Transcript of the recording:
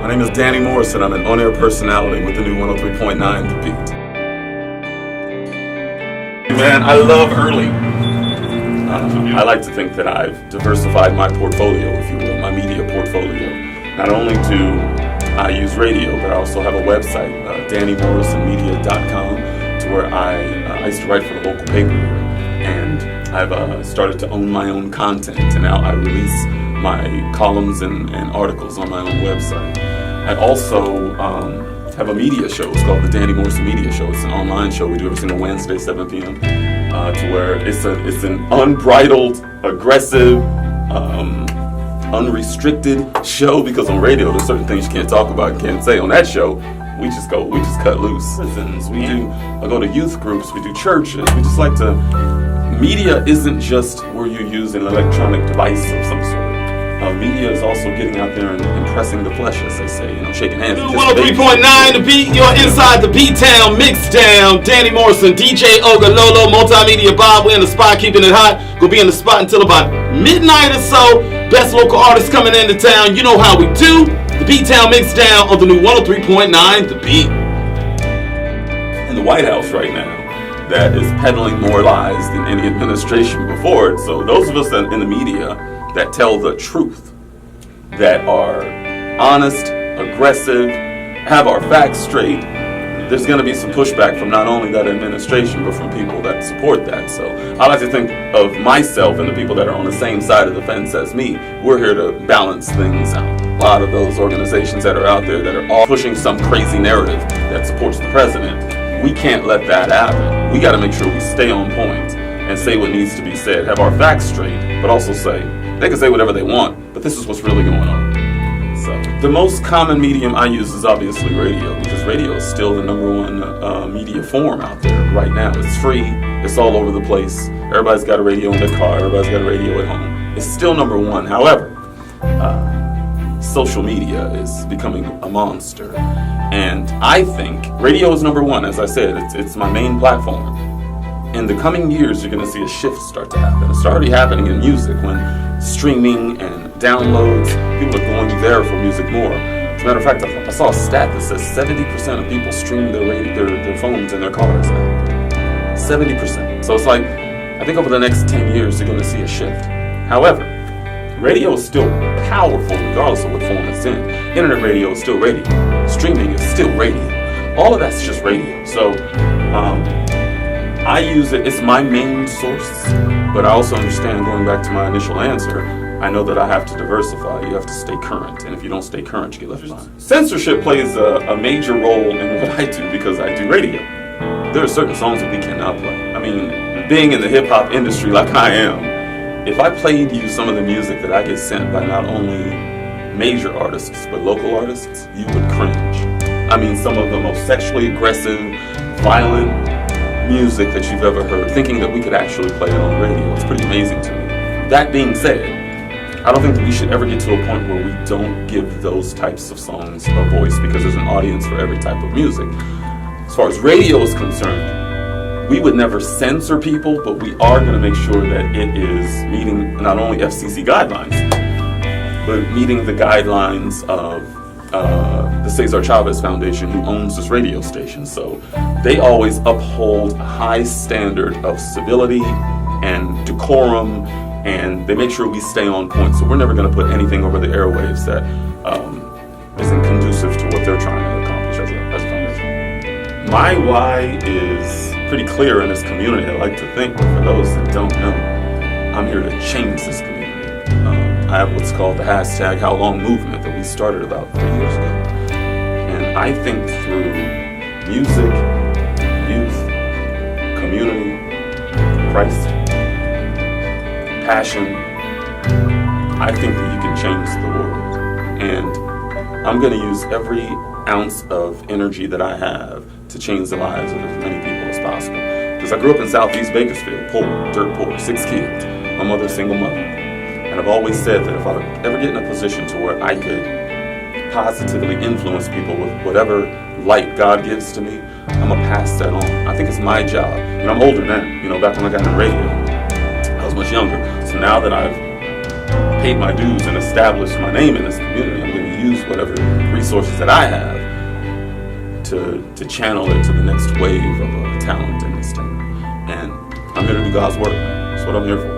My name is Danny Morrison. I'm an on-air personality with the new 103.9 The Beat. Man, I love early. I like to think that I've diversified my portfolio, if you will, my media portfolio. Not only do I use radio, but I also have a website, dannymorrisonmedia.com, to where I used to write for the local paper here. And I've started to own my own content, and now I release my columns and articles on my own website. I also have a media show. It's called the Danny Morrison Media Show. It's an online show we do every single Wednesday, 7 p.m. To where it's an unbridled, aggressive, unrestricted show, because on radio there's certain things you can't talk about and can't say. On that show, we just cut loose. I go to youth groups, we do churches. We just like to. Media isn't just where you use an electronic device of some sort. Media is also getting out there and impressing the flesh, as they say, shaking hands. 103.9 The Beat, you're inside the Beat-Town, Mix-Town. Danny Morrison, DJ Oga Lolo, Multimedia Bob. We're in the spot, keeping it hot. Gonna be in the spot until about midnight or so. Best local artists coming into town. You know how we do. The Beat-Town, Mix-Town on the new 103.9 The Beat. In the White House right now, that is peddling more lies than any administration before it. So those of us in the media that tell the truth, that are honest, aggressive, have our facts straight, there's going to be some pushback from not only that administration, but from people that support that. So I like to think of myself and the people that are on the same side of the fence as me. We're here to balance things out. A lot of those organizations that are out there that are all pushing some crazy narrative that supports the president, we can't let that happen. We got to make sure we stay on point and say what needs to be said, have our facts straight, but also say, they can say whatever they want, but this is what's really going on. So the most common medium I use is obviously radio, because radio is still the number one media form out there right now. It's free, it's all over the place. Everybody's got a radio in their car, everybody's got a radio at home. It's still number one. However, social media is becoming a monster. And I think radio is number one. As I said, it's my main platform. In the coming years, you're going to see a shift start to happen. It's already happening in music when streaming and downloads, people are going there for music more. As a matter of fact, I saw a stat that says 70% of people stream their phones in their cars now. 70%. So it's like, I think over the next 10 years, you're going to see a shift. However, radio is still powerful regardless of what form it's in. Internet radio is still radio. Streaming is still radio. All of that's just radio. So I use it. It's my main source. But I also understand, going back to my initial answer, I know that I have to diversify. You have to stay current. And if you don't stay current, you get left behind. Censorship plays a major role in what I do because I do radio. There are certain songs that we cannot play. I mean, being in the hip-hop industry like I am, if I played you some of the music that I get sent by not only major artists, but local artists, you would cringe. I mean, some of the most sexually aggressive, violent music that you've ever heard, thinking that we could actually play it on radio. It's pretty amazing to me. That being said, I don't think that we should ever get to a point where we don't give those types of songs a voice, because there's an audience for every type of music. As far as radio is concerned, we would never censor people, but we are going to make sure that it is meeting not only FCC guidelines, but meeting the guidelines of the Cesar Chavez Foundation, who owns this radio station. So they always uphold a high standard of civility and decorum, and they make sure we stay on point. So we're never going to put anything over the airwaves that isn't conducive to what they're trying to accomplish as a foundation. My why is pretty clear in this community, I like to think, but for those that don't know, I'm here to change this community. I have what's called the hashtag How Long movement that we started about 3 years ago. And I think through music, youth, community, Christ, passion, I think that you can change the world. And I'm going to use every ounce of energy that I have to change the lives of as many people as possible. Because I grew up in Southeast Bakersfield, poor, dirt poor, 6 kids. My mother's a single mother. And I've always said that if I ever get in a position to where I could positively influence people with whatever light God gives to me, I'm going to pass that on. I think it's my job. And I'm older now. Back when I got in radio, I was much younger. So now that I've paid my dues and established my name in this community, I'm going to use whatever resources that I have to channel it to the next wave of talent in this town. And I'm here to do God's work. That's what I'm here for.